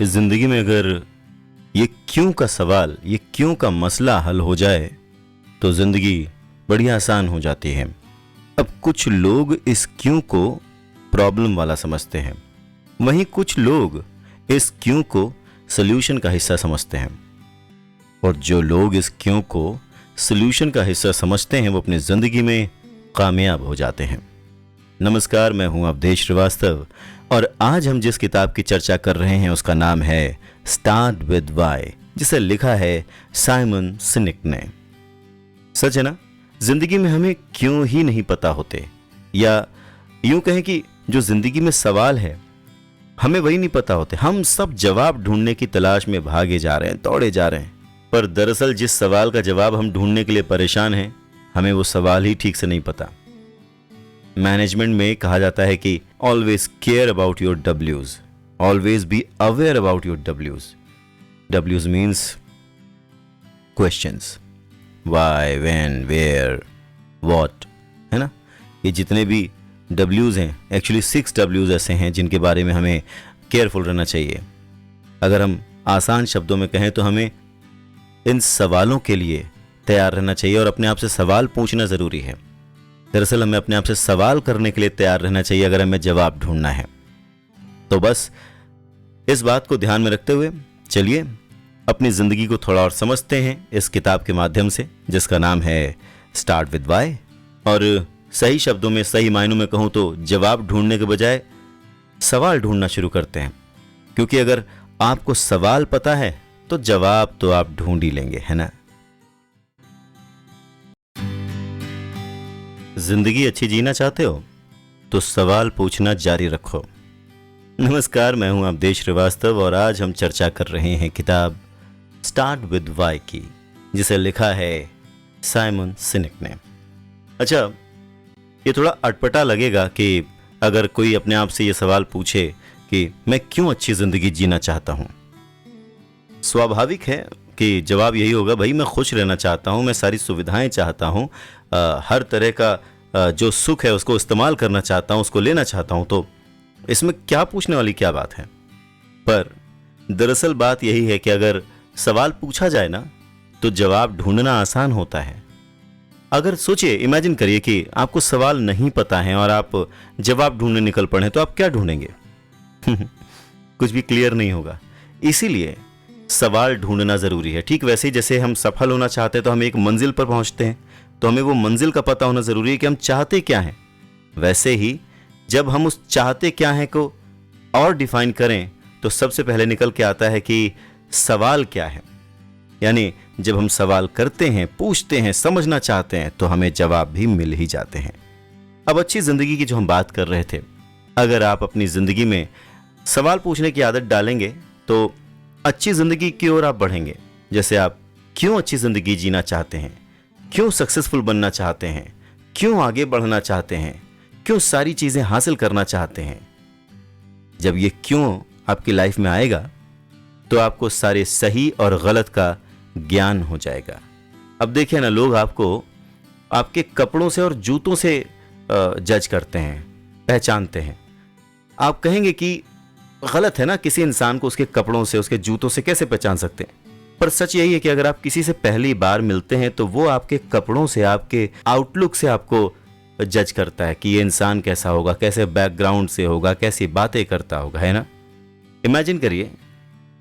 इस जिंदगी में अगर ये क्यों का सवाल, ये क्यों का मसला हल हो जाए तो जिंदगी बड़ी आसान हो जाती है। अब कुछ लोग इस क्यों को प्रॉब्लम वाला समझते हैं, वहीं कुछ लोग इस क्यों को सॉल्यूशन का हिस्सा समझते हैं, और जो लोग इस क्यों को सॉल्यूशन का हिस्सा समझते हैं वो अपनी जिंदगी में कामयाब हो जाते हैं। नमस्कार, मैं हूं अवधेश श्रीवास्तव और आज हम जिस किताब की चर्चा कर रहे हैं उसका नाम है स्टार्ट विद वाई, जिसे लिखा है साइमन सिनेक ने। सच है ना, जिंदगी में हमें क्यों ही नहीं पता होते, या यूं कहें कि जो जिंदगी में सवाल है हमें वही नहीं पता होते। हम सब जवाब ढूंढने की तलाश में भागे जा रहे हैं, दौड़े जा रहे हैं, पर दरअसल जिस सवाल का जवाब हम ढूंढने के लिए परेशान हैं हमें वो सवाल ही ठीक से नहीं पता। मैनेजमेंट में कहा जाता है कि always care about your डब्ल्यूज, always be aware about your डब्ल्यूज। डब्ल्यूज means questions, why, when, where, what, है ना। ये जितने भी डब्ल्यूज हैं, एक्चुअली 6 डब्ल्यूज ऐसे हैं जिनके बारे में हमें केयरफुल रहना चाहिए। अगर हम आसान शब्दों में कहें तो हमें इन सवालों के लिए तैयार रहना चाहिए और अपने आप से सवाल पूछना ज़रूरी है। दरअसल हमें अपने आप से सवाल करने के लिए तैयार रहना चाहिए अगर हमें जवाब ढूंढना है। तो बस इस बात को ध्यान में रखते हुए चलिए अपनी ज़िंदगी को थोड़ा और समझते हैं इस किताब के माध्यम से, जिसका नाम है स्टार्ट विद वाई। और सही शब्दों में, सही मायनों में कहूँ तो जवाब ढूंढने के बजाय सवाल ढूंढना शुरू करते हैं, क्योंकि अगर आपको सवाल पता है तो जवाब तो आप ढूंढ ही लेंगे, है ना। जिंदगी अच्छी जीना चाहते हो तो सवाल पूछना जारी रखो। नमस्कार, मैं हूं अवधेश श्रीवास्तव और आज हम चर्चा कर रहे हैं किताब स्टार्ट विद वाई की, जिसे लिखा है साइमन सिनेक ने। अच्छा, ये थोड़ा अटपटा लगेगा कि अगर कोई अपने आप से ये सवाल पूछे कि मैं क्यों अच्छी जिंदगी जीना चाहता हूं। स्वाभाविक है कि जवाब यही होगा, भाई मैं खुश रहना चाहता हूं, मैं सारी सुविधाएं चाहता हूं, हर तरह का जो सुख है उसको इस्तेमाल करना चाहता हूं, उसको लेना चाहता हूं। तो इसमें क्या पूछने वाली क्या बात है। पर दरअसल बात यही है कि अगर सवाल पूछा जाए ना तो जवाब ढूंढना आसान होता है। अगर सोचिए, इमेजिन करिए कि आपको सवाल नहीं पता है और आप जवाब ढूंढने निकल पड़े, तो आप क्या ढूंढेंगे? कुछ भी क्लियर नहीं होगा। इसीलिए सवाल ढूंढना जरूरी है। ठीक वैसे ही जैसे हम सफल होना चाहते हैं तो हम एक मंजिल पर पहुंचते हैं, तो हमें वो मंजिल का पता होना जरूरी है कि हम चाहते क्या हैं। वैसे ही जब हम उस चाहते क्या हैं को और डिफाइन करें तो सबसे पहले निकल के आता है कि सवाल क्या है। यानी जब हम सवाल करते हैं, पूछते हैं, समझना चाहते हैं तो हमें जवाब भी मिल ही जाते हैं। अब अच्छी जिंदगी की जो हम बात कर रहे थे, अगर आप अपनी जिंदगी में सवाल पूछने की आदत डालेंगे तो अच्छी जिंदगी की ओर आप बढ़ेंगे। जैसे आप क्यों अच्छी जिंदगी जीना चाहते हैं, क्यों सक्सेसफुल बनना चाहते हैं, क्यों आगे बढ़ना चाहते हैं, क्यों सारी चीजें हासिल करना चाहते हैं। जब ये क्यों आपकी लाइफ में आएगा तो आपको सारे सही और गलत का ज्ञान हो जाएगा। अब देखिए ना, लोग आपको आपके कपड़ों से और जूतों से जज करते हैं, पहचानते हैं। आप कहेंगे कि गलत है ना, किसी इंसान को उसके कपड़ों से, उसके जूतों से कैसे पहचान सकते हैं। पर सच यही है कि अगर आप किसी से पहली बार मिलते हैं तो वो आपके कपड़ों से, आपके आउटलुक से आपको जज करता है कि ये इंसान कैसा होगा, कैसे बैकग्राउंड से होगा, कैसी बातें करता होगा, है ना। इमेजिन करिए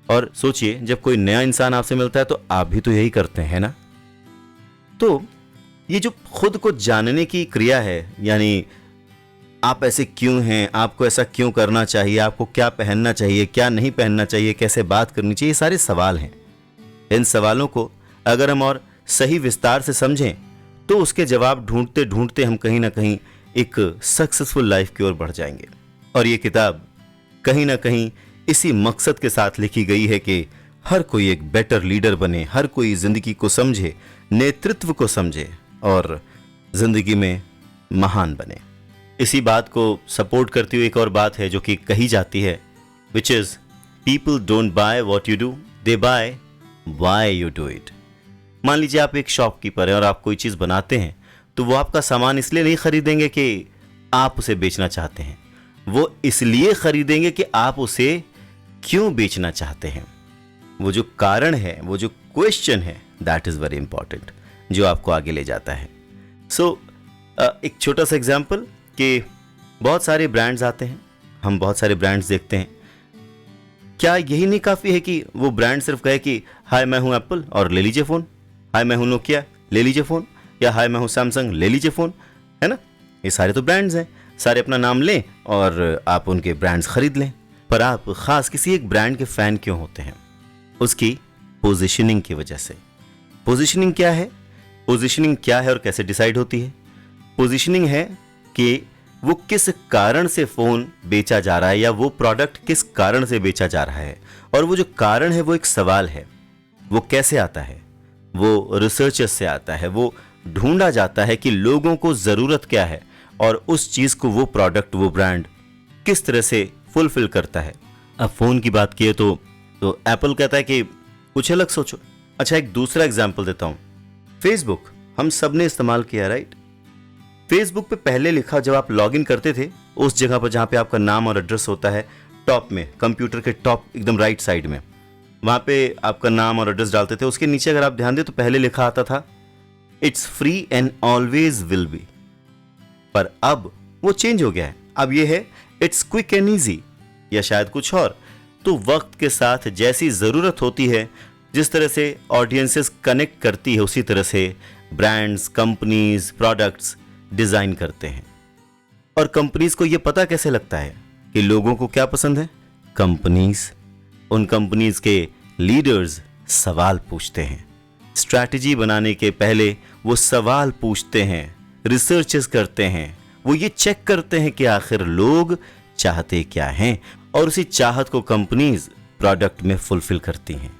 और सोचिए, जब कोई नया इंसान आपसे मिलता है तो आप भी तो यही करते हैं, है ना। तो ये जो खुद को जानने की क्रिया है, यानी आप ऐसे क्यों हैं, आपको ऐसा क्यों करना चाहिए, आपको क्या पहनना चाहिए, क्या नहीं पहनना चाहिए, कैसे बात करनी चाहिए, ये सारे सवाल हैं। इन सवालों को अगर हम और सही विस्तार से समझें तो उसके जवाब ढूंढते ढूंढते हम कहीं ना कहीं एक सक्सेसफुल लाइफ की ओर बढ़ जाएंगे। और ये किताब कहीं ना कहीं इसी मकसद के साथ लिखी गई है कि हर कोई एक बेटर लीडर बने, हर कोई जिंदगी को समझे, नेतृत्व को समझे और जिंदगी में महान बने। इसी बात को सपोर्ट करती हुई एक और बात है जो कि कही जाती है, which is people don't buy what you do, they buy why you do it. मान लीजिए आप एक शॉपकीपर हैं और आप कोई चीज़ बनाते हैं तो वो आपका सामान इसलिए नहीं खरीदेंगे कि आप उसे बेचना चाहते हैं, वो इसलिए खरीदेंगे कि आप उसे क्यों बेचना चाहते हैं, वो जो कारण है, वो जो क्वेश्चन है, दैट इज वेरी इंपॉर्टेंट, जो आपको आगे ले जाता है। सो एक छोटा सा एग्जाम्पल कि बहुत सारे ब्रांड्स आते हैं, हम बहुत सारे ब्रांड्स देखते हैं। क्या यही नहीं काफ़ी है कि वो ब्रांड सिर्फ कहे कि हाय मैं हूं एप्पल और ले लीजिए फ़ोन, हाय मैं हूं नोकिया ले लीजिए फ़ोन, या हाय मैं हूं सैमसंग ले लीजिए फ़ोन, है ना? ये सारे तो ब्रांड्स हैं, सारे अपना नाम लें और आप उनके ब्रांड्स खरीद लें। पर आप ख़ास किसी एक ब्रांड के फ़ैन क्यों होते हैं? उसकी पोजिशनिंग की वजह से। पोजिशनिंग क्या है? पोजिशनिंग क्या है और कैसे डिसाइड होती है? पोजिशनिंग है कि वो किस कारण से फ़ोन बेचा जा रहा है, या वो प्रोडक्ट किस कारण से बेचा जा रहा है। और वो जो कारण है वो एक सवाल है। वो कैसे आता है? वो रिसर्चर्स से आता है, वो ढूंढा जाता है कि लोगों को ज़रूरत क्या है और उस चीज़ को वो प्रोडक्ट, वो ब्रांड किस तरह से फुलफिल करता है। अब फ़ोन की बात किए तो एप्पल कहता है कि कुछ अलग सोचो। अच्छा, एक दूसरा एग्जाम्पल देता हूँ। फेसबुक हम सब ने इस्तेमाल किया, राइट? फेसबुक पे पहले लिखा, जब आप लॉगिन करते थे उस जगह पर जहाँ पे आपका नाम और एड्रेस होता है, टॉप में, कंप्यूटर के टॉप एकदम राइट साइड में, वहाँ पे आपका नाम और एड्रेस डालते थे। उसके नीचे अगर आप ध्यान दें तो पहले लिखा आता था it's free and always will be. पर अब वो चेंज हो गया है, अब ये है इट्स क्विक एंड ईजी, या शायद कुछ और। तो वक्त के साथ जैसी ज़रूरत होती है, जिस तरह से ऑडियंसेस कनेक्ट करती है, उसी तरह से ब्रांड्स, कंपनीज, प्रोडक्ट्स डिज़ाइन करते हैं। और कंपनीज को यह पता कैसे लगता है कि लोगों को क्या पसंद है? कंपनीज, उन कंपनीज के लीडर्स सवाल पूछते हैं। स्ट्रैटेजी बनाने के पहले वो सवाल पूछते हैं, रिसर्चेस करते हैं, वो ये चेक करते हैं कि आखिर लोग चाहते क्या हैं, और उसी चाहत को कंपनीज प्रोडक्ट में फुलफिल करती हैं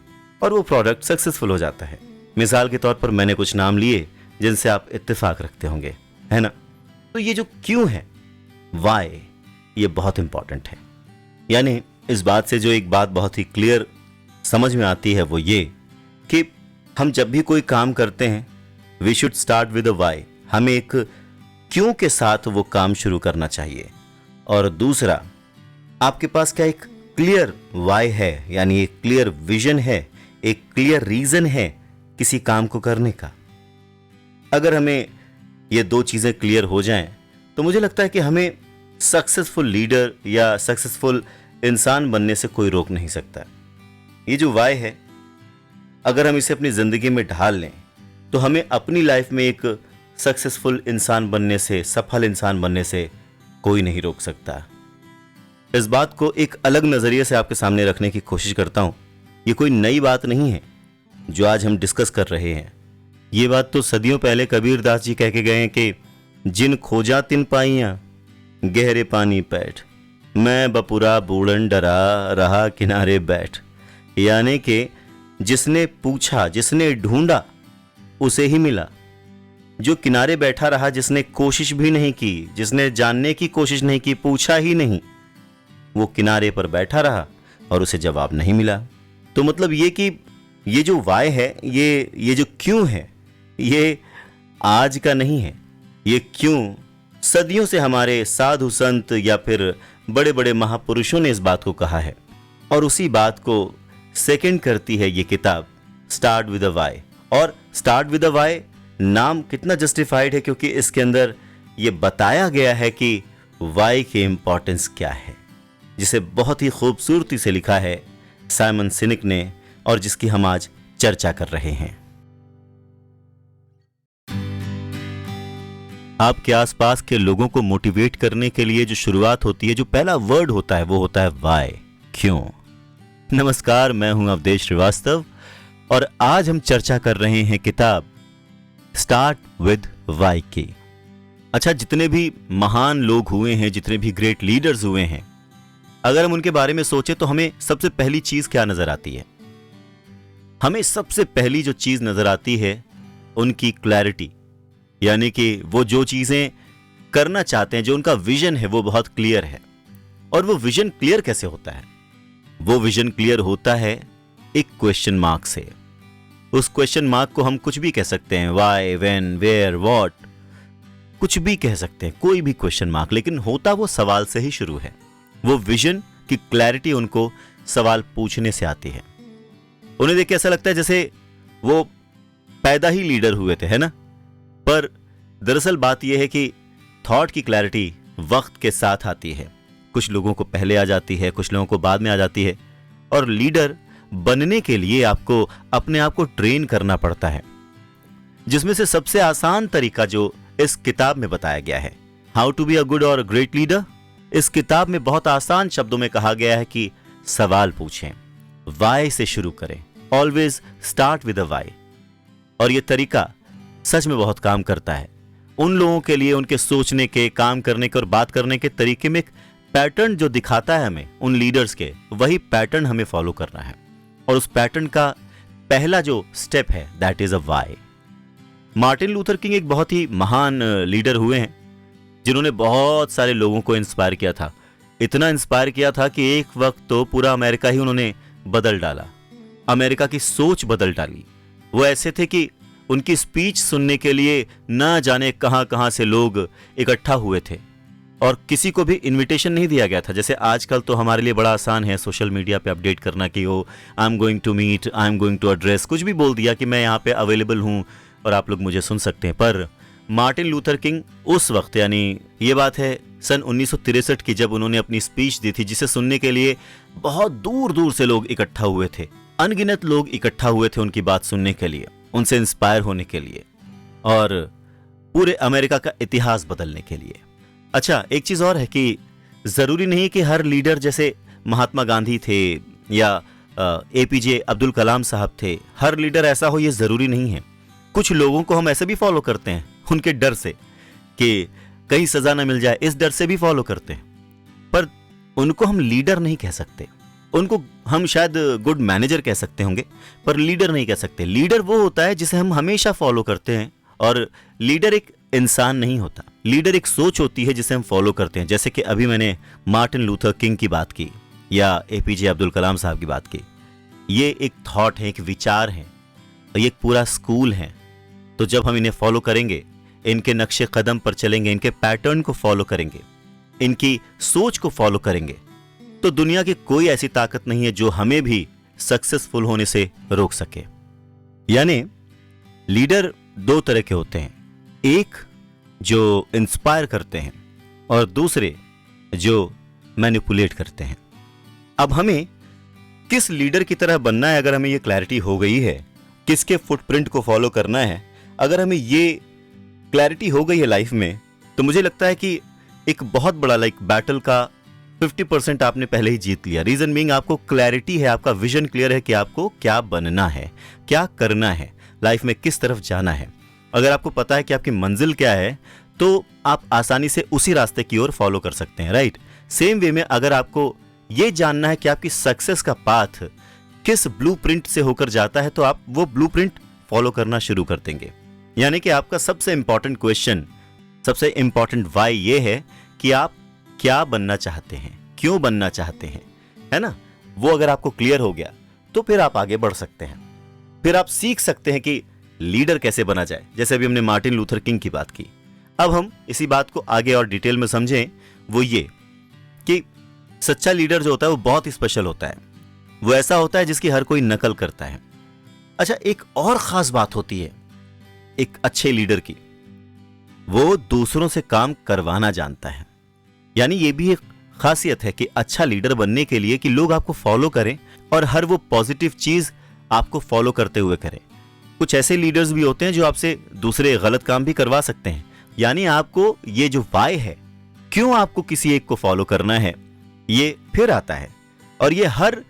और वो प्रोडक्ट सक्सेसफुल हो जाता है। मिसाल के तौर पर मैंने कुछ नाम लिए जिनसे आप इत्तेफाक रखते होंगे, है ना? तो ये जो क्यों है, वाई, ये बहुत इंपॉर्टेंट है। यानी इस बात से जो एक बात बहुत ही क्लियर समझ में आती है वो ये कि हम जब भी कोई काम करते हैं, we should start with a why. हमें एक क्यों के साथ वो काम शुरू करना चाहिए। और दूसरा, आपके पास क्या एक क्लियर वाई है, यानी एक क्लियर विजन है, एक क्लियर रीजन है किसी काम को करने का। अगर हमें ये दो चीजें क्लियर हो जाएं, तो मुझे लगता है कि हमें सक्सेसफुल लीडर या सक्सेसफुल इंसान बनने से कोई रोक नहीं सकता। ये जो वाई है, अगर हम इसे अपनी जिंदगी में ढाल लें तो हमें अपनी लाइफ में एक सक्सेसफुल इंसान बनने से, सफल इंसान बनने से कोई नहीं रोक सकता। इस बात को एक अलग नजरिए से आपके सामने रखने की कोशिश करता हूं। ये कोई नई बात नहीं है जो आज हम डिस्कस कर रहे हैं। ये बात तो सदियों पहले कबीर दास जी कह के गए हैं कि जिन खोजा तिन पाइयां गहरे पानी पैठ, मैं बपुरा बूढ़न डरा रहा किनारे बैठ। यानी कि जिसने पूछा, जिसने ढूंढा, उसे ही मिला। जो किनारे बैठा रहा, जिसने कोशिश भी नहीं की, जिसने जानने की कोशिश नहीं की, पूछा ही नहीं, वो किनारे पर बैठा रहा और उसे जवाब नहीं मिला। तो मतलब ये कि ये जो वाई है, ये जो क्यों है, ये आज का नहीं है। ये क्यों सदियों से हमारे साधु संत या फिर बड़े बड़े महापुरुषों ने इस बात को कहा है, और उसी बात को सेकंड करती है ये किताब स्टार्ट विद अ वाई। और स्टार्ट विद अ वाई नाम कितना जस्टिफाइड है, क्योंकि इसके अंदर ये बताया गया है कि वाई की इंपॉर्टेंस क्या है, जिसे बहुत ही खूबसूरती से लिखा है साइमन सिनिक ने, और जिसकी हम आज चर्चा कर रहे हैं। आपके आसपास के लोगों को मोटिवेट करने के लिए जो शुरुआत होती है, जो पहला वर्ड होता है, वो होता है वाई, क्यों। नमस्कार, मैं हूं अवधेश श्रीवास्तव और आज हम चर्चा कर रहे हैं किताब स्टार्ट विद वाई की। अच्छा, जितने भी महान लोग हुए हैं, जितने भी ग्रेट लीडर्स हुए हैं, अगर हम उनके बारे में सोचें तो हमें सबसे पहली चीज क्या नजर आती है? हमें सबसे पहली जो चीज नजर आती है उनकी क्लैरिटी, यानी कि वो जो चीजें करना चाहते हैं, जो उनका विजन है, वो बहुत क्लियर है। और वो विजन क्लियर कैसे होता है? वो विजन क्लियर होता है एक क्वेश्चन मार्क से। उस क्वेश्चन मार्क को हम कुछ भी कह सकते हैं, व्हाई, व्हेन, वेयर, व्हाट, कुछ भी कह सकते हैं, कोई भी क्वेश्चन मार्क, लेकिन होता वो सवाल से ही शुरू है। वो विजन की क्लैरिटी उनको सवाल पूछने से आती है। उन्हें देख के ऐसा लगता है जैसे वो पैदा ही लीडर हुए थे, है ना? पर दरअसल बात यह है कि थॉट की क्लैरिटी वक्त के साथ आती है। कुछ लोगों को पहले आ जाती है, कुछ लोगों को बाद में आ जाती है। और लीडर बनने के लिए आपको अपने आप को ट्रेन करना पड़ता है, जिसमें से सबसे आसान तरीका जो इस किताब में बताया गया है, how to be a good और ग्रेट लीडर, इस किताब में बहुत आसान शब्दों में कहा गया है कि सवाल पूछें, वाई से शुरू करें, always start with a why. और यह तरीका सच में बहुत काम करता है। उन लोगों के लिए उनके सोचने के, काम करने के और बात करने के तरीके में एक पैटर्न जो दिखाता है हमें उन लीडर्स के, वही पैटर्न हमें फॉलो करना है। और उस पैटर्न का पहला जो स्टेप है that is a why. Martin Luther King एक बहुत ही महान लीडर हुए हैं, जिन्होंने बहुत सारे लोगों को इंस्पायर किया था। इतना इंस्पायर किया था कि एक वक्त तो पूरा अमेरिका ही उन्होंने बदल डाला, अमेरिका की सोच बदल डाली। वो ऐसे थे कि उनकी स्पीच सुनने के लिए न जाने कहां कहां से लोग इकट्ठा हुए थे और किसी को भी इनविटेशन नहीं दिया गया था। जैसे आजकल तो हमारे लिए बड़ा आसान है सोशल मीडिया पे अपडेट करना कि oh I am going to meet, I am going to address, कुछ भी बोल दिया कि मैं यहाँ पे अवेलेबल हूँ और आप लोग मुझे सुन सकते हैं। पर मार्टिन लूथर किंग उस वक्त, यानी ये बात है सन 1963 की, जब उन्होंने अपनी स्पीच दी थी, जिसे सुनने के लिए बहुत दूर दूर से लोग इकट्ठा हुए थे। अनगिनत लोग इकट्ठा हुए थे उनकी बात सुनने के लिए, उनसे इंस्पायर होने के लिए और पूरे अमेरिका का इतिहास बदलने के लिए। अच्छा, एक चीज और है कि जरूरी नहीं कि हर लीडर जैसे महात्मा गांधी थे या एपीजे अब्दुल कलाम साहब थे, हर लीडर ऐसा हो, ये जरूरी नहीं है। कुछ लोगों को हम ऐसे भी फॉलो करते हैं उनके डर से कि कहीं सजा ना मिल जाए, इस डर से भी फॉलो करते हैं। पर उनको हम लीडर नहीं कह सकते, उनको हम शायद गुड मैनेजर कह सकते होंगे, पर लीडर नहीं कह सकते। लीडर वो होता है जिसे हम हमेशा फॉलो करते हैं, और लीडर एक इंसान नहीं होता, लीडर एक सोच होती है जिसे हम फॉलो करते हैं। जैसे कि अभी मैंने मार्टिन लूथर किंग की बात की या एपीजे अब्दुल कलाम साहब की बात की। ये एक थॉट है, एक विचार है, और ये एक पूरा स्कूल है। तो जब हम इन्हें फॉलो करेंगे, इनके नक्शे कदम पर चलेंगे, इनके पैटर्न को फॉलो करेंगे, इनकी सोच को फॉलो करेंगे, तो दुनिया की कोई ऐसी ताकत नहीं है जो हमें भी सक्सेसफुल होने से रोक सके। यानी लीडर दो तरह के होते हैं, एक जो इंस्पायर करते हैं और दूसरे जो मैनिपुलेट करते हैं। अब हमें किस लीडर की तरह बनना है, अगर हमें ये क्लैरिटी हो गई है, किसके फुटप्रिंट को फॉलो करना है, अगर हमें ये क्लैरिटी हो गई है लाइफ में, तो मुझे लगता है कि एक बहुत बड़ा बैटल का 50% आपने पहले ही जीत लिया। रीजन बीइंग आपको क्लैरिटी है, आपका विजन क्लियर है कि आपको क्या बनना है, क्या करना है, लाइफ में किस तरफ जाना है। अगर आपको पता है कि आपकी मंजिल क्या है, तो आप आसानी से उसी रास्ते की ओर फॉलो कर सकते हैं, राइट? सेम वे में अगर आपको ये जानना है कि आपकी सक्सेस का पाथ किस ब्लूप्रिंट से होकर जाता है, तो आप वो ब्लूप्रिंट फॉलो करना शुरू कर देंगे। यानी कि आपका सबसे इंपॉर्टेंट क्वेश्चन, सबसे इंपॉर्टेंट वाई ये है कि आप क्या बनना चाहते हैं, क्यों बनना चाहते हैं, है ना? वो अगर आपको क्लियर हो गया तो फिर आप आगे बढ़ सकते हैं। फिर आप सीख सकते हैं कि लीडर कैसे बना जाए। जैसे अभी हमने मार्टिन लूथर किंग की बात की, अब हम इसी बात को आगे और डिटेल में समझें। वो ये कि सच्चा लीडर जो होता है वो बहुत ही स्पेशल होता है, वो ऐसा होता है जिसकी हर कोई नकल करता है। अच्छा, एक और खास बात होती है एक अच्छे लीडर की, वो दूसरों से काम करवाना जानता है। यानी ये भी एक खासियत है कि अच्छा लीडर बनने के लिए कि लोग आपको फॉलो करें और हर वो पॉजिटिव चीज आपको फॉलो करते हुए करें। कुछ ऐसे लीडर्स भी होते हैं जो आपसे दूसरे गलत काम भी करवा सकते हैं। यानी आपको ये जो वाई है, क्यों आपको किसी एक को फॉलो करना है, ये फिर आता है। और ये हर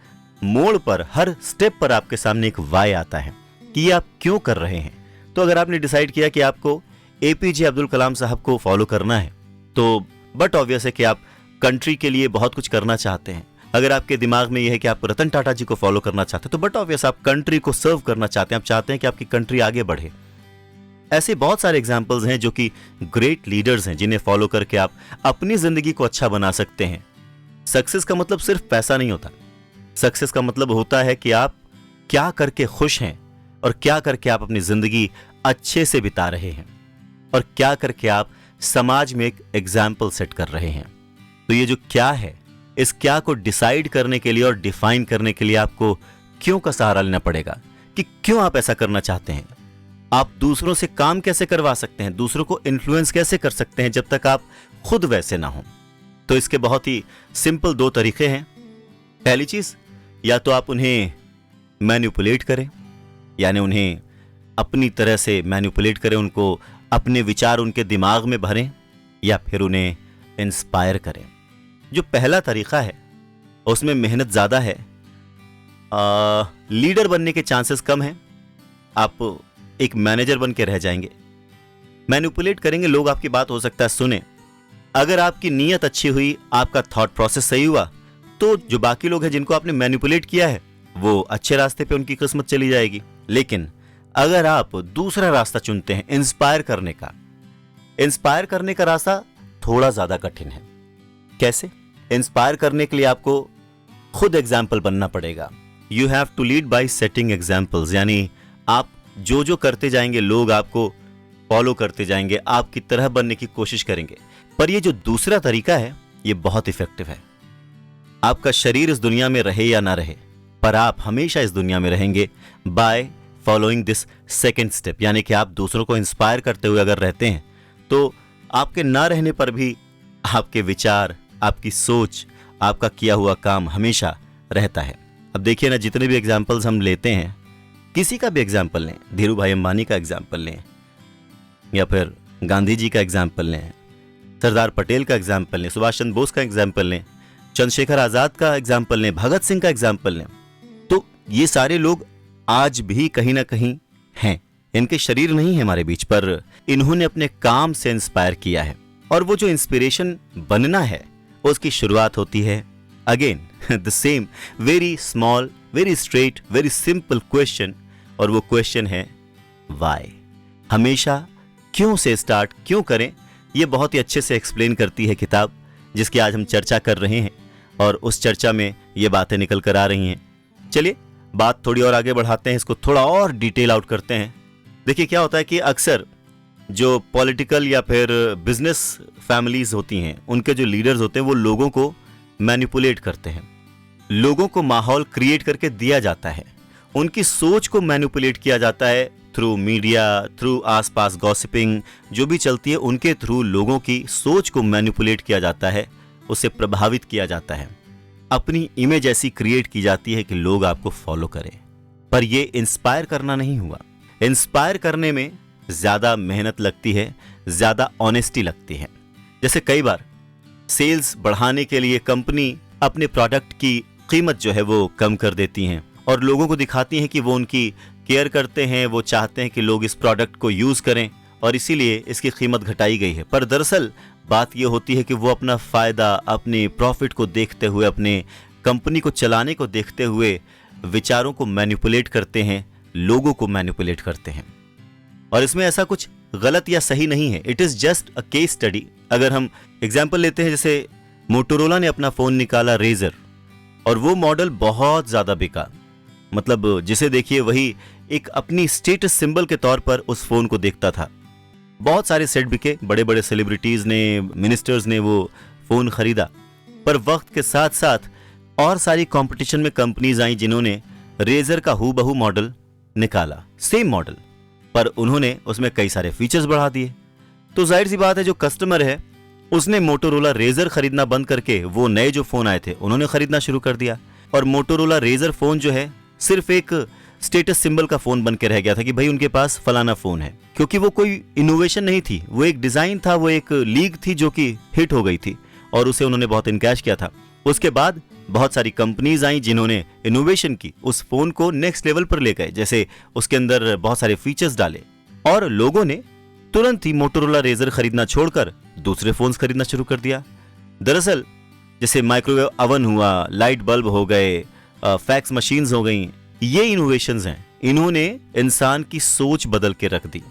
मोड़ पर, हर स्टेप पर आपके सामने एक वाई आता है कि ये आप क्यों कर रहे हैं। तो अगर आपने डिसाइड किया कि आपको एपीजे अब्दुल कलाम साहब को फॉलो करना है, तो बट ऑब्वियस है कि आप कंट्री के लिए बहुत कुछ करना चाहते हैं। अगर आपके दिमाग में यह है कि आप रतन टाटा जी को फॉलो करना चाहते हैं, तो बट ऑब्वियस आप कंट्री को सर्व करना चाहते हैं, आप चाहते हैं कि आपकी कंट्री आगे बढ़े। ऐसे बहुत सारे एग्जाम्पल्स हैं जो कि ग्रेट लीडर्स हैं, जिन्हें फॉलो करके आप अपनी जिंदगी को अच्छा बना सकते हैं। सक्सेस का मतलब सिर्फ पैसा नहीं होता, सक्सेस का मतलब होता है कि आप क्या करके खुश हैं और क्या करके आप अपनी जिंदगी अच्छे से बिता रहे हैं और क्या करके आप समाज में एक एग्जाम्पल सेट कर रहे हैं। तो ये जो क्या है, इस क्या को डिसाइड करने के लिए और डिफाइन करने के लिए आपको क्यों का सहारा लेना पड़ेगा कि क्यों आप ऐसा करना चाहते हैं। आप दूसरों से काम कैसे करवा सकते हैं, दूसरों को इन्फ्लुएंस कैसे कर सकते हैं जब तक आप खुद वैसे ना हो। तो इसके बहुत ही सिंपल 2 तरीके हैं। पहली चीज, या तो आप उन्हें मैनिपुलेट करें, यानी उन्हें अपनी तरह से मैनिपुलेट करें, उनको अपने विचार उनके दिमाग में भरें, या फिर उन्हें इंस्पायर करें। जो पहला तरीका है उसमें मेहनत ज्यादा है, लीडर बनने के चांसेस कम हैं, आप एक मैनेजर बन के रह जाएंगे। मैनिपुलेट करेंगे, लोग आपकी बात हो सकता है सुने। अगर आपकी नीयत अच्छी हुई, आपका थॉट प्रोसेस सही हुआ, तो जो बाकी लोग हैं जिनको आपने मैनिपुलेट किया है वो अच्छे रास्ते पे उनकी किस्मत चली जाएगी। लेकिन अगर आप दूसरा रास्ता चुनते हैं इंस्पायर करने का रास्ता थोड़ा ज्यादा कठिन है। कैसे? इंस्पायर करने के लिए आपको खुद एग्जाम्पल बनना पड़ेगा। You have to lead by setting examples, यानी आप जो जो करते जाएंगे लोग आपको फॉलो करते जाएंगे, आपकी तरह बनने की कोशिश करेंगे। पर ये जो दूसरा तरीका है ये बहुत इफेक्टिव है। आपका शरीर इस दुनिया में रहे या ना रहे, पर आप हमेशा इस दुनिया में रहेंगे by following this second step, यानी कि आप दूसरों को इंस्पायर करते हुए अगर रहते हैं तो आपके ना रहने पर भी आपके विचार, आपकी सोच, आपका किया हुआ काम हमेशा रहता है। अब देखिए ना, जितने भी एग्जाम्पल्स हम लेते हैं, किसी का भी एग्जाम्पल लें, धीरू भाई अंबानी का एग्जाम्पल लें, या फिर गांधी जी का एग्जाम्पल लें, सरदार पटेल का एग्जाम्पल लें, सुभाष चंद्र बोस का एग्जाम्पल लें, चंद्रशेखर आजाद का एग्जाम्पल लें, भगत सिंह का एग्जाम्पल लें, तो ये सारे लोग आज भी कहीं ना कहीं हैं। इनके शरीर नहीं है हमारे बीच, पर इन्होंने अपने काम से इंस्पायर किया है। और वो जो इंस्पिरेशन बनना है उसकी शुरुआत होती है again the same very small, very straight, very simple question, और वो क्वेश्चन है व्हाई। हमेशा क्यों से स्टार्ट क्यों करें, ये बहुत ही अच्छे से एक्सप्लेन करती है किताब जिसकी आज हम चर्चा कर रहे हैं, और उस चर्चा में ये बातें निकल कर आ रही हैं। चलिए बात थोड़ी और आगे बढ़ाते हैं, इसको थोड़ा और डिटेल आउट करते हैं। देखिए क्या होता है कि अक्सर जो पॉलिटिकल या फिर बिजनेस फैमिलीज होती हैं, उनके जो लीडर्स होते हैं वो लोगों को मैनिपुलेट करते हैं, लोगों को माहौल क्रिएट करके दिया जाता है, उनकी सोच को मैनिपुलेट किया जाता है थ्रू मीडिया, थ्रू आसपास गॉसिपिंग जो भी चलती है, उनके थ्रू लोगों की सोच को मैनिपुलेट किया जाता है, उसे प्रभावित किया जाता है, अपनी इमेज ऐसी क्रिएट की जाती है कि लोग आपको फॉलो करें। पर ये इंस्पायर करना नहीं हुआ। इंस्पायर करने में ज्यादा मेहनत लगती है, ज्यादा ऑनेस्टी लगती है। जैसे कई बार सेल्स बढ़ाने के लिए कंपनी अपने प्रोडक्ट की कीमत जो है वो कम कर देती हैं और लोगों को दिखाती हैं कि वो उनकी केयर करते हैं, वो चाहते हैं कि लोग इस प्रोडक्ट को यूज करें और इसीलिए इसकी कीमत घटाई गई है। पर दरअसल बात यह होती है कि वो अपना फायदा, अपने प्रॉफिट को देखते हुए, अपने कंपनी को चलाने को देखते हुए विचारों को मैनिपुलेट करते हैं, लोगों को मैनिपुलेट करते हैं। और इसमें ऐसा कुछ गलत या सही नहीं है, it is just a case study. अगर हम एग्जाम्पल लेते हैं, जैसे मोटोरोला ने अपना फोन निकाला रेजर, और वो मॉडल बहुत ज्यादा बिका, मतलब जिसे देखिए वही एक अपनी स्टेटस सिंबल के तौर पर उस फोन को देखता था। बहुत सारे सेट बिके, बड़े बड़े सेलिब्रिटीज ने, मिनिस्टर्स ने वो फोन खरीदा। पर वक्त के साथ साथ और सारी कंपटीशन में कंपनीज आई जिन्होंने रेजर का हूबहू मॉडल निकाला, सेम मॉडल, पर उन्होंने उसमें कई सारे फीचर्स बढ़ा दिए। तो जाहिर सी बात है जो कस्टमर है उसने मोटोरोला रेजर खरीदना बंद करके वो नए जो फोन आए थे उन्होंने खरीदना शुरू कर दिया। और मोटोरोला रेजर फोन जो है सिर्फ एक स्टेटस सिंबल का फोन बन के रह गया था कि भाई उनके पास फलाना फोन है, क्योंकि वो कोई इनोवेशन नहीं थी, वो एक डिजाइन था, वो एक लीग थी जो कि हिट हो गई थी और उसे उन्होंने बहुत इनकैश किया था। उसके बाद बहुत सारी कंपनीज आई जिन्होंने इनोवेशन की, उस फोन को नेक्स्ट लेवल पर ले गए, जैसे उसके अंदर बहुत सारे फीचर्स डाले और लोगों ने तुरंत ही मोटोरोला रेजर खरीदना छोड़कर दूसरे फोन्स खरीदना शुरू कर दिया। दरअसल जैसे माइक्रोवेव अवन हुआ, लाइट बल्ब हो गए, फैक्स मशीन्स हो गई, ये इनोवेशंस हैं। इन्होंने इंसान की सोच बदल के रख दी।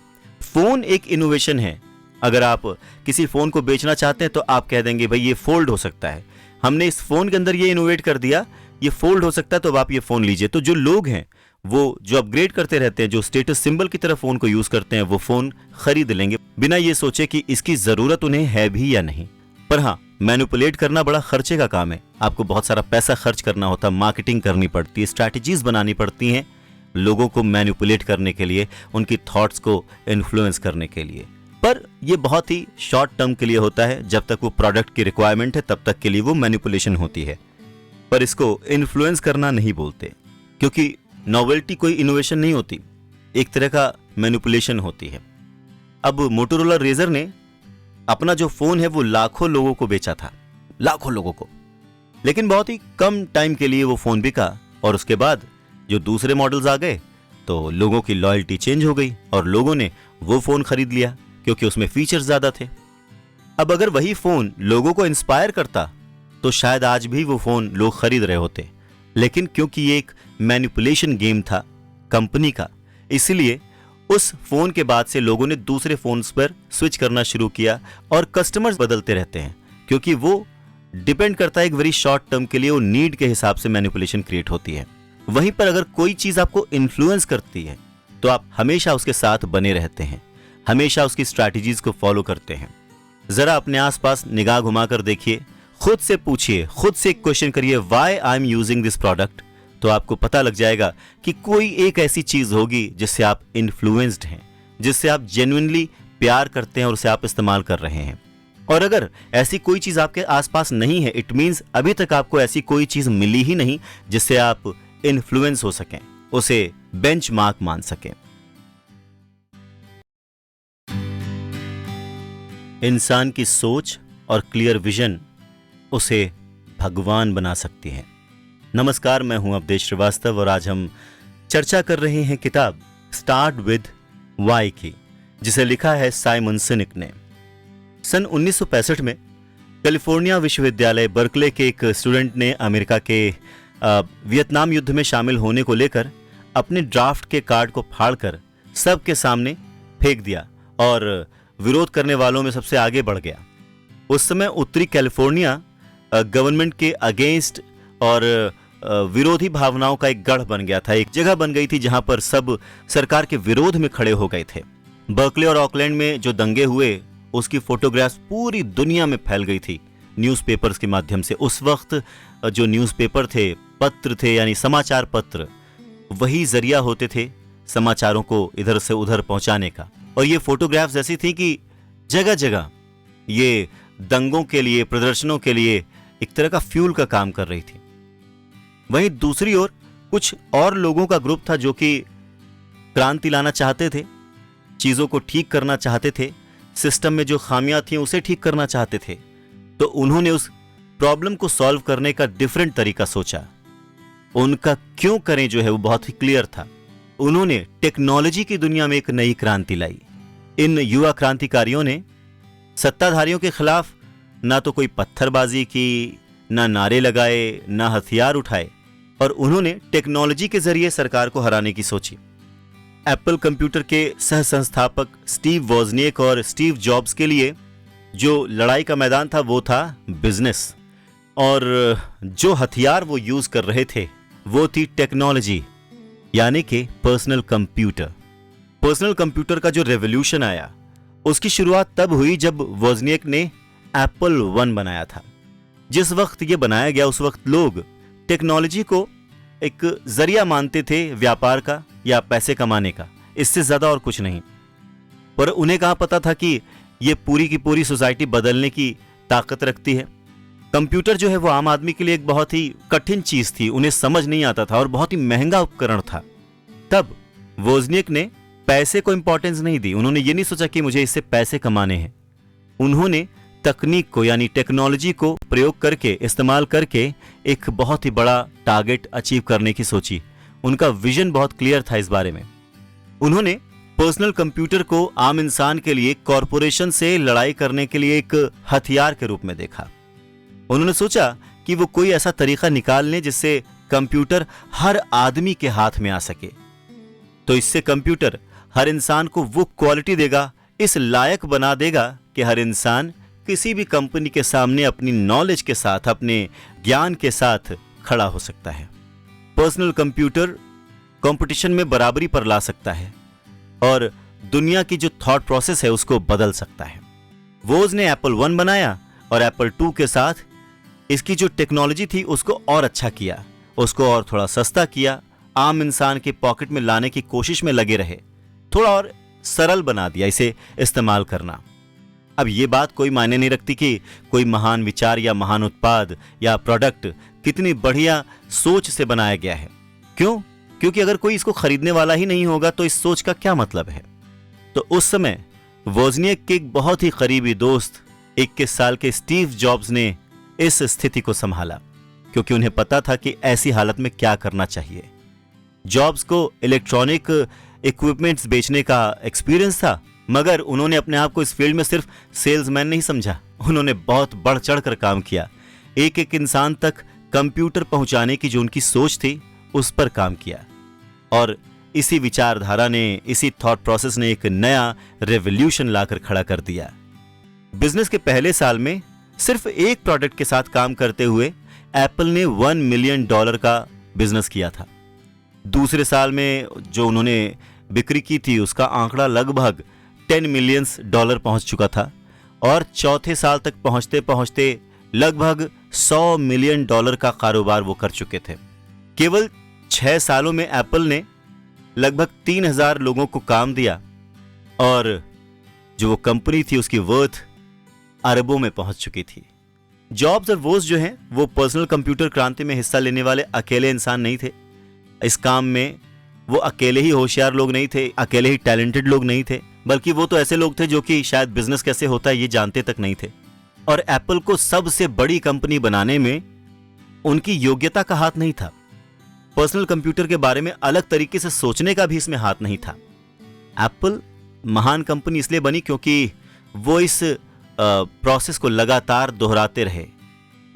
फोन एक इनोवेशन है। अगर आप किसी फोन को बेचना चाहते हैं तो आप कह देंगे भाई ये फोल्ड हो सकता है, हमने इस फोन के अंदर ये इनोवेट कर दिया, ये फोल्ड हो सकता है, तो अब आप ये फोन लीजिए। तो जो लोग हैं वो जो अपग्रेड करते रहते हैं, जो स्टेटस सिंबल की तरह फोन को यूज करते हैं, वो फोन खरीद लेंगे बिना ये सोचे कि इसकी जरूरत उन्हें है भी या नहीं। पर हाँ, मैनिपुलेट करना बड़ा खर्चे का काम है। आपको बहुत सारा पैसा खर्च करना होता, मार्केटिंग करनी पड़ती है, स्ट्रैटेजीज बनानी पड़ती हैं लोगों को मैनिपुलेट करने के लिए, उनकी थॉट्स को इन्फ्लुएंस करने के लिए। पर यह बहुत ही शॉर्ट टर्म के लिए होता है, जब तक वो प्रोडक्ट की रिक्वायरमेंट है तब तक के लिए वो मैनिपुलेशन होती है। पर इसको इन्फ्लुएंस करना नहीं बोलते, क्योंकि नोवेल्टी कोई इनोवेशन नहीं होती, एक तरह का मैनिपुलेशन होती है। अब मोटोरोला रेजर ने अपना जो फोन है वो लाखों लोगों को बेचा था, लाखों लोगों को, लेकिन बहुत ही कम टाइम के लिए वो फोन बिका और उसके बाद जो दूसरे मॉडल्स आ गए तो लोगों की लॉयल्टी चेंज हो गई और लोगों ने वो फोन खरीद लिया क्योंकि उसमें फीचर्स ज्यादा थे। अब अगर वही फोन लोगों को इंस्पायर करता तो शायद आज भी वो फोन लोग खरीद रहे होते, लेकिन क्योंकि ये एक मैनिपुलेशन गेम था कंपनी का, इसलिए उस फोन के बाद से लोगों ने दूसरे फोन्स पर स्विच करना शुरू किया और कस्टमर्स बदलते रहते हैं, क्योंकि वो डिपेंड करता है एक वेरी शॉर्ट टर्म के लिए, वो नीड के हिसाब से मैनिपुलेशन क्रिएट होती है। वहीं पर अगर कोई चीज आपको इन्फ्लुएंस करती है तो आप हमेशा उसके साथ बने रहते हैं, हमेशा उसकी स्ट्रैटेजीज को फॉलो करते हैं। जरा अपने आसपास निगाह घुमाकर देखिए, खुद से पूछिए, खुद से एक क्वेश्चन करिए, why I am using this product, तो आपको पता लग जाएगा कि कोई एक ऐसी चीज होगी जिससे आप इन्फ्लुएंस्ड हैं, जिससे आप जेन्युइनली प्यार करते हैं और उसे आप इस्तेमाल कर रहे हैं। और अगर ऐसी कोई चीज आपके आसपास नहीं है, इट मींस अभी तक आपको ऐसी कोई चीज मिली ही नहीं जिससे आप इन्फ्लुएंस हो सकें, उसे बेंचमार्क मान सकें। इंसान की सोच और क्लियर विजन उसे भगवान बना सकती है। नमस्कार, मैं हूं अवधेश श्रीवास्तव और आज हम चर्चा कर रहे हैं किताब स्टार्ट विद वाई की, जिसे लिखा है साइमन सिनिक ने। सन 1965 में कैलिफोर्निया विश्वविद्यालय बर्कले के एक स्टूडेंट ने अमेरिका के वियतनाम युद्ध में शामिल होने को लेकर अपने ड्राफ्ट के कार्ड को फाड़कर सबके सामने फेंक दिया और विरोध करने वालों में सबसे आगे बढ़ गया। उस समय उत्तरी कैलिफोर्निया गवर्नमेंट के अगेंस्ट और विरोधी भावनाओं का एक गढ़ बन गया था, एक जगह बन गई थी जहां पर सब सरकार के विरोध में खड़े हो गए थे। बर्कले और ऑकलैंड में जो दंगे हुए उसकी फोटोग्राफ्स पूरी दुनिया में फैल गई थी न्यूज़पेपर्स के माध्यम से। उस वक्त जो न्यूज़पेपर थे, पत्र थे, यानी समाचार पत्र, वही जरिया होते थे समाचारों को इधर से उधर पहुंचाने का। और ये फोटोग्राफ्स ऐसी थी कि जगह जगह ये दंगों के लिए, प्रदर्शनों के लिए एक तरह का फ्यूल का काम कर रही थी। वहीं दूसरी ओर कुछ और लोगों का ग्रुप था जो कि क्रांति लाना चाहते थे, चीजों को ठीक करना चाहते थे, सिस्टम में जो खामियां थी उसे ठीक करना चाहते थे। तो उन्होंने उस प्रॉब्लम को सॉल्व करने का डिफरेंट तरीका सोचा। उनका क्यों करें जो है वो बहुत ही क्लियर था। उन्होंने टेक्नोलॉजी की दुनिया में एक नई क्रांति लाई। इन युवा क्रांतिकारियों ने सत्ताधारियों के खिलाफ ना तो कोई पत्थरबाजी की, ना नारे लगाए, ना हथियार उठाए, और उन्होंने टेक्नोलॉजी के जरिए सरकार को हराने की सोची। एप्पल कंप्यूटर के सह संस्थापक स्टीव वॉजनियक और स्टीव जॉब्स के लिए जो लड़ाई का मैदान था वो था बिजनेस, और जो हथियार वो यूज कर रहे थे वो थी टेक्नोलॉजी, यानी कि पर्सनल कंप्यूटर। पर्सनल कंप्यूटर का जो रेवोल्यूशन आया उसकी शुरुआत तब हुई जब वॉजनियक ने एप्पल 1 बनाया था। जिस वक्त ये बनाया गया उस वक्त लोग टेक्नोलॉजी को एक जरिया मानते थे व्यापार का या पैसे कमाने का, इससे ज्यादा और कुछ नहीं। पर उन्हें कहाँ पता था कि ये पूरी की पूरी सोसाइटी बदलने की ताकत रखती है। कंप्यूटर जो है वो आम आदमी के लिए एक बहुत ही कठिन चीज थी, उन्हें समझ नहीं आता था और बहुत ही महंगा उपकरण था। तब वोजनियक ने पैसे को इंपॉर्टेंस नहीं दी। उन्होंने ये नहीं सोचा कि मुझे इससे पैसे कमाने हैं। उन्होंने तकनीक को यानी टेक्नोलॉजी को प्रयोग करके, इस्तेमाल करके एक बहुत ही बड़ा टारगेट अचीव करने की सोची। उनका विजन बहुत क्लियर था इस बारे में। उन्होंने पर्सनल कंप्यूटर को आम इंसान के लिए कॉरपोरेशन से लड़ाई करने के लिए एक हथियार के रूप में देखा। उन्होंने सोचा कि वो कोई ऐसा तरीका निकाल लें जिससे कंप्यूटर हर आदमी के हाथ में आ सके। तो इससे कंप्यूटर हर इंसान को वो क्वालिटी देगा, इस लायक बना देगा कि हर इंसान किसी भी कंपनी के सामने अपनी नॉलेज के साथ, अपने ज्ञान के साथ खड़ा हो सकता है। पर्सनल कंप्यूटर कंपटीशन में बराबरी पर ला सकता है और दुनिया की जो थॉट प्रोसेस है उसको बदल सकता है। वोज ने एप्पल 1 बनाया और एप्पल 2 के साथ इसकी जो टेक्नोलॉजी थी उसको और अच्छा किया, उसको और थोड़ा सस्ता किया, आम इंसान के पॉकेट में लाने की कोशिश में लगे रहे, थोड़ा और सरल बना दिया इसे इस्तेमाल करना। अब ये बात कोई मायने नहीं रखती कि कोई महान विचार या महान उत्पाद या प्रोडक्ट कितनी बढ़िया सोच से बनाया गया है। क्यों? क्योंकि अगर कोई इसको खरीदने वाला ही नहीं होगा तो इस सोच का क्या मतलब है। तो उस समय वोज़निएक के एक बहुत ही करीबी दोस्त 21 साल के स्टीव जॉब्स ने इस स्थिति को संभाला, क्योंकि उन्हें पता था कि ऐसी हालत में क्या करना चाहिए। जॉब्स को इलेक्ट्रॉनिक इक्विपमेंट्स बेचने का एक्सपीरियंस था, मगर उन्होंने अपने आप को इस फील्ड में सिर्फ सेल्समैन नहीं समझा, उन्होंने बहुत बढ़ चढ़ कर काम किया। एक एक इंसान तक कंप्यूटर पहुंचाने की जो उनकी सोच थी उस पर काम किया, और इसी विचारधारा ने, इसी थॉट प्रोसेस ने एक नया रेवोल्यूशन लाकर खड़ा कर दिया। बिजनेस के पहले साल में सिर्फ एक प्रोडक्ट के साथ काम करते हुए एप्पल ने $1 मिलियन का बिजनेस किया था। दूसरे साल में जो उन्होंने बिक्री की थी उसका आंकड़ा लगभग $10 मिलियन पहुंच चुका था, और चौथे साल तक पहुंचते पहुंचते लगभग $100 मिलियन का कारोबार वो कर चुके थे। केवल 6 सालों में एप्पल ने लगभग 3000 लोगों को काम दिया, और जो वो कंपनी थी उसकी वर्थ अरबों में पहुंच चुकी थी। जॉब्स और वोस जो हैं वो पर्सनल कंप्यूटर क्रांति में हिस्सा लेने वाले अकेले इंसान नहीं थे। इस काम में वो अकेले ही होशियार लोग नहीं थे, अकेले ही टैलेंटेड लोग नहीं थे, बल्कि वो तो ऐसे लोग थे जो कि शायद बिजनेस कैसे होता है ये जानते तक नहीं थे। और एप्पल को सबसे बड़ी कंपनी बनाने में उनकी योग्यता का हाथ नहीं था। पर्सनल कंप्यूटर के बारे में अलग तरीके से सोचने का भी इसमें हाथ नहीं था। एप्पल महान कंपनी इसलिए बनी क्योंकि वो इस प्रोसेस को लगातार दोहराते रहे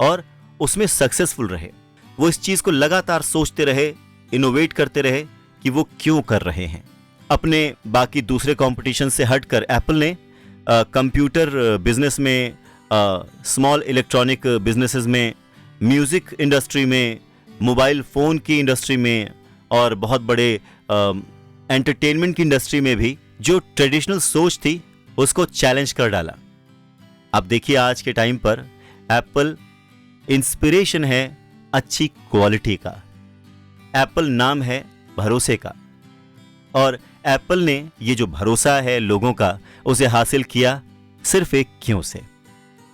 और उसमें सक्सेसफुल रहे। वो इस चीज को लगातार सोचते रहे, इनोवेट करते रहे कि वो क्यों कर रहे हैं। अपने बाकी दूसरे कंपटीशन से हटकर एप्पल ने कंप्यूटर बिजनेस में, स्मॉल इलेक्ट्रॉनिक बिजनेसेस में, म्यूजिक इंडस्ट्री में, मोबाइल फ़ोन की इंडस्ट्री में और बहुत बड़े एंटरटेनमेंट की इंडस्ट्री में भी जो ट्रेडिशनल सोच थी उसको चैलेंज कर डाला। अब देखिए आज के टाइम पर एप्पल इंस्पिरेशन है अच्छी क्वालिटी का, एप्पल नाम है भरोसे का, और एप्पल ने ये जो भरोसा है लोगों का उसे हासिल किया सिर्फ एक क्यों से,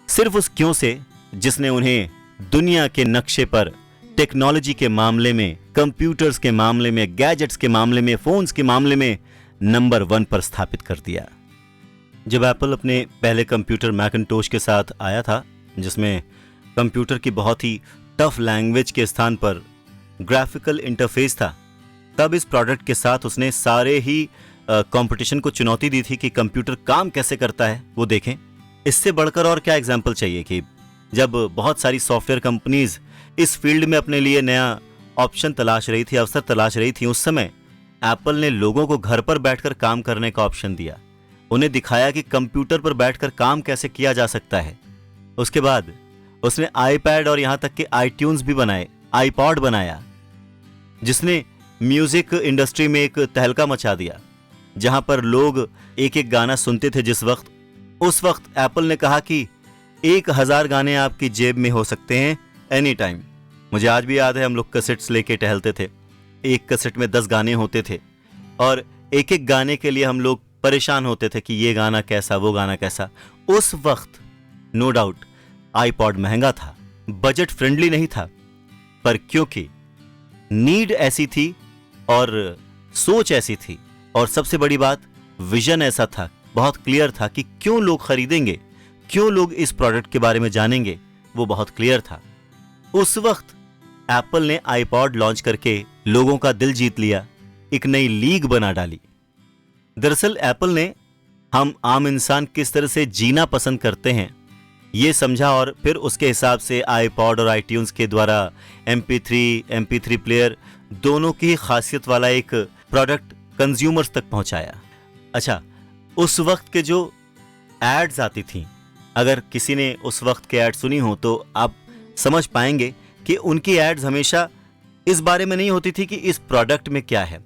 सिर्फ उस क्यों से जिसने उन्हें दुनिया के नक्शे पर टेक्नोलॉजी के मामले में, कंप्यूटर्स के मामले में, गैजेट्स के मामले में, फोन्स के मामले में नंबर 1 पर स्थापित कर दिया। जब एप्पल अपने पहले कंप्यूटर मैकिन्टोश के साथ आया था, जिसमें कंप्यूटर की बहुत ही टफ लैंग्वेज के स्थान पर ग्राफिकल इंटरफेस था, तब इस प्रोडक्ट के साथ उसने सारे ही कंपटीशन को चुनौती दी थी कि कंप्यूटर काम कैसे करता है वो देखें। इससे बढ़कर और क्या एग्जाम्पल चाहिए कि जब बहुत सारी सॉफ्टवेयर कंपनीज इस फील्ड में अपने लिए नया ऑप्शन तलाश रही थी, अवसर तलाश रही थी, उस समय एप्पल ने लोगों को घर पर बैठकर काम करने का ऑप्शन दिया। उन्हें दिखाया कि कंप्यूटर पर बैठकर काम कैसे किया जा सकता है। उसके बाद उसने आईपैड और यहाँ तक कि आईट्यून्स भी बनाए, आईपॉड बनाया, जिसने म्यूजिक इंडस्ट्री में एक तहलका मचा दिया। जहां पर लोग एक एक गाना सुनते थे जिस वक्त, उस वक्त एप्पल ने कहा कि 1000 गाने आपकी जेब में हो सकते हैं एनी टाइम। मुझे आज भी याद है हम लोग कैसेट्स लेके टहलते थे, एक कैसेट में 10 गाने होते थे और एक एक गाने के लिए हम लोग परेशान होते थे कि ये गाना कैसा, वो गाना कैसा। उस वक्त नो डाउट आईपॉड महंगा था, बजट फ्रेंडली नहीं था, पर क्योंकि नीड ऐसी थी और सोच ऐसी थी और सबसे बड़ी बात विजन ऐसा था, बहुत क्लियर था कि क्यों लोग खरीदेंगे, क्यों लोग इस प्रोडक्ट के बारे में जानेंगे, वो बहुत क्लियर था। उस वक्त एप्पल ने आईपॉड लॉन्च करके लोगों का दिल जीत लिया, एक नई लीग बना डाली। दरअसल एप्पल ने हम आम इंसान किस तरह से जीना पसंद करते हैं ये समझा और फिर उसके हिसाब से आईपॉड और आईट्यून्स के द्वारा MP3 प्लेयर दोनों की खासियत वाला एक प्रोडक्ट कंज्यूमर्स तक पहुंचाया। अच्छा, उस वक्त के जो एड्स आती थी, अगर किसी ने उस वक्त के एड सुनी हो तो आप समझ पाएंगे कि उनकी एड्स हमेशा इस बारे में नहीं होती थी कि इस प्रोडक्ट में क्या है,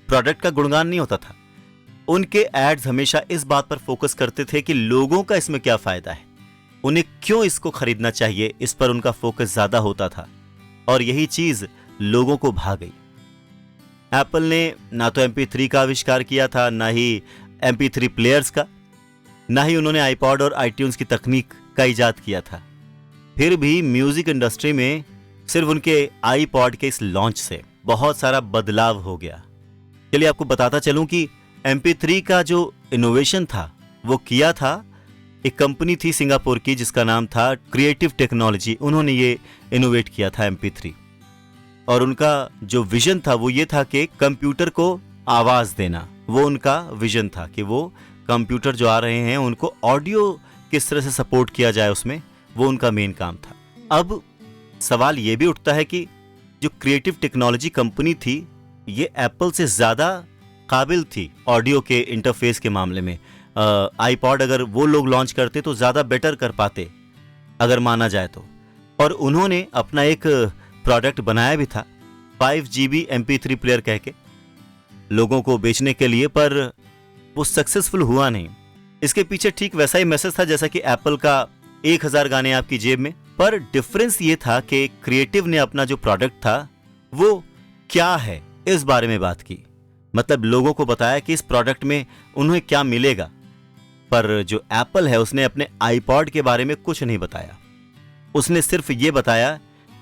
प्रोडक्ट का गुणगान नहीं होता था। उनके एड्स हमेशा इस बात पर फोकस करते थे कि लोगों का इसमें क्या फायदा है, उन्हें क्यों इसको खरीदना चाहिए, इस पर उनका फोकस ज्यादा होता था और यही चीज लोगों को भा गई। एप्पल ने ना तो MP3 का आविष्कार किया था, ना ही MP3 प्लेयर्स का, ना ही उन्होंने आईपॉड और आईट्यून्स की तकनीक का इजाद किया था। फिर भी म्यूजिक इंडस्ट्री में सिर्फ उनके आईपॉड के इस लॉन्च से बहुत सारा बदलाव हो गया। चलिए आपको बताता चलूं कि MP3 का जो इनोवेशन था वो किया था एक कंपनी थी सिंगापुर की जिसका नाम था क्रिएटिव टेक्नोलॉजी। उन्होंने ये इनोवेट किया था MP3 और उनका जो विजन था वो ये था कि कंप्यूटर को आवाज देना। वो उनका विजन था कि वो कंप्यूटर जो आ रहे हैं उनको ऑडियो किस तरह से सपोर्ट किया जाए, उसमें वो उनका मेन काम था। अब सवाल ये भी उठता है कि जो क्रिएटिव टेक्नोलॉजी कंपनी थी ये एप्पल से ज़्यादा काबिल थी ऑडियो के इंटरफेस के मामले में। आईपॉड अगर वो लोग लॉन्च करते तो ज़्यादा बेटर कर पाते अगर माना जाए तो। और उन्होंने अपना एक प्रोडक्ट बनाया भी था 5GB MP3 प्लेयर कह के लोगों को बेचने के लिए, पर वो सक्सेसफुल हुआ नहीं। इसके पीछे ठीक वैसा ही मैसेज था जैसा कि एप्पल का 1000 गाने आपकी जेब में, पर डिफरेंस ये था कि क्रिएटिव ने अपना जो प्रोडक्ट था वो क्या है इस बारे में बात की। मतलब लोगों को बताया कि इस प्रोडक्ट में उन्हें क्या मिलेगा, पर जो एप्पल है उसने अपने आईपॉड के बारे में कुछ नहीं बताया। उसने सिर्फ ये बताया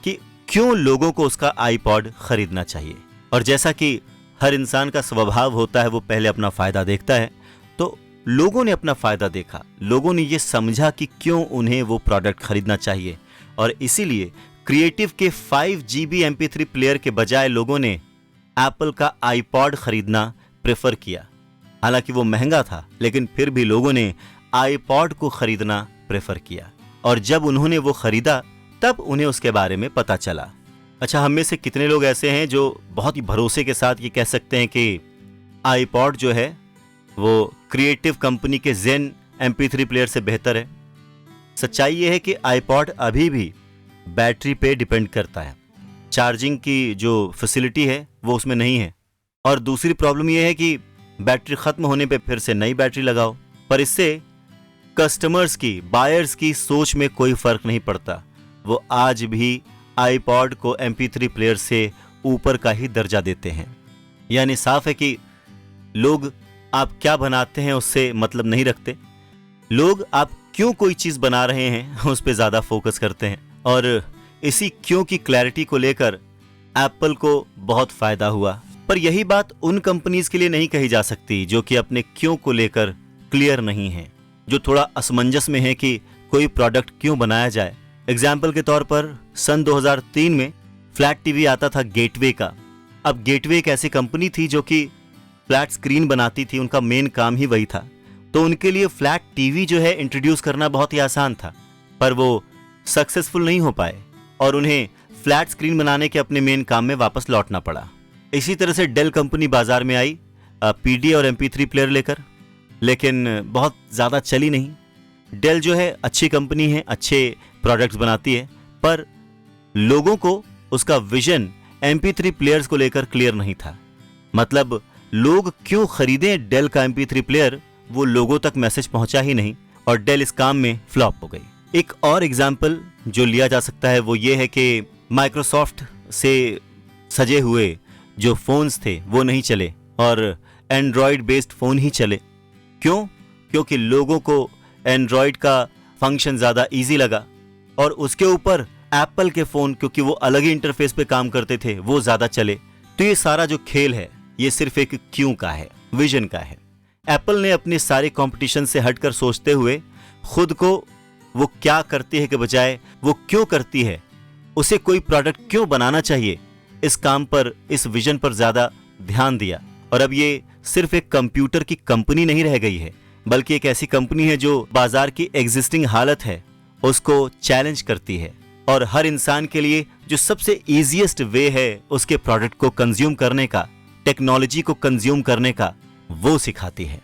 कि क्यों लोगों को उसका आईपॉड खरीदना चाहिए। और जैसा कि हर इंसान का स्वभाव होता है वो पहले अपना फायदा देखता है, तो लोगों ने अपना फायदा देखा। लोगों ने ये समझा कि क्यों उन्हें वो प्रोडक्ट खरीदना चाहिए और इसीलिए क्रिएटिव के 5GB MP3 प्लेयर के बजाय लोगों ने एप्पल का आईपॉड खरीदना प्रेफर किया। हालांकि वो महंगा था लेकिन फिर भी लोगों ने आईपॉड को खरीदना प्रेफर किया और जब उन्होंने वो खरीदा तब उन्हें उसके बारे में पता चला। अच्छा, हम में से कितने लोग ऐसे हैं जो बहुत ही भरोसे के साथ ये कह सकते हैं कि आईपॉड जो है वो क्रिएटिव कंपनी के जेन MP3 प्लेयर से बेहतर है? सच्चाई ये है कि आईपॉड अभी भी बैटरी पे डिपेंड करता है। चार्जिंग की जो फैसिलिटी है वो उसमें नहीं है। और दूसरी प्रॉब्लम ये है कि बैटरी खत्म होने पे फिर से नई बैटरी लगाओ। पर इससे कस्टमर्स की, बायर्स की सोच में कोई फर्क नहीं पड़ता। वो आज भी आईपॉड को MP3 प्लेयर से ऊपर का ही दर्जा देते हैं। यानी साफ है कि लोग आप क्या बनाते हैं उससे मतलब नहीं रखते। लोग आप क्यों कोई चीज बना रहे हैं उस पर ज्यादा फोकस करते हैं। और इसी क्यों की क्लैरिटी को लेकर एप्पल को बहुत फायदा हुआ। पर यही बात उन कंपनीज के लिए नहीं कही जा सकती जो कि अपने क्यों को लेकर क्लियर नहीं है, जो थोड़ा असमंजस में है कि कोई प्रोडक्ट क्यों बनाया जाए। एग्जाम्पल के तौर पर सन 2003 में फ्लैट टीवी आता था गेटवे का। अब गेटवे एक ऐसी कंपनी थी जो कि फ्लैट स्क्रीन बनाती थी, उनका मेन काम ही वही था। तो उनके लिए फ्लैट टीवी जो है इंट्रोड्यूस करना बहुत ही आसान था, पर वो सक्सेसफुल नहीं हो पाए और उन्हें फ्लैट स्क्रीन बनाने के अपने मेन काम में वापस लौटना पड़ा। इसी तरह से डेल कंपनी बाजार में आई PD और MP3 प्लेयर लेकर, लेकिन बहुत ज़्यादा चली नहीं। डेल जो है अच्छी कंपनी है, अच्छे प्रोडक्ट्स बनाती है, पर लोगों को उसका विजन MP3 प्लेयर्स को लेकर क्लियर नहीं था। मतलब लोग क्यों खरीदें डेल का MP3 प्लेयर, वो लोगों तक मैसेज पहुंचा ही नहीं और डेल इस काम में फ्लॉप हो गई। एक और एग्जाम्पल जो लिया जा सकता है वो ये है कि माइक्रोसॉफ्ट से सजे हुए जो फोन्स थे वो नहीं चले और एंड्रॉयड बेस्ड फोन ही चले। क्यों? क्योंकि लोगों को एंड्रॉयड का फंक्शन ज़्यादा इजी लगा और उसके ऊपर एप्पल के फ़ोन, क्योंकि वो अलग ही इंटरफेस पे काम करते थे, वो ज़्यादा चले। तो ये सारा जो खेल है ये सिर्फ एक क्यों का है, विजन का है। एप्पल ने अपने सारे कंपटीशन से हटकर सोचते हुए खुद को वो क्या करती है के बजाय वो क्यों करती है, उसे कोई प्रोडक्ट क्यों बनाना चाहिए, इस काम पर, इस विजन पर ज़्यादा ध्यान दिया। और अब ये सिर्फ एक कंप्यूटर की कंपनी नहीं रह गई है, बल्कि एक ऐसी कंपनी है जो बाजार की एग्जिस्टिंग हालत है उसको चैलेंज करती है और हर इंसान के लिए जो सबसे ईजीएस्ट वे है उसके प्रोडक्ट को कंज्यूम करने का, टेक्नोलॉजी को कंज्यूम करने का, वो सिखाती है।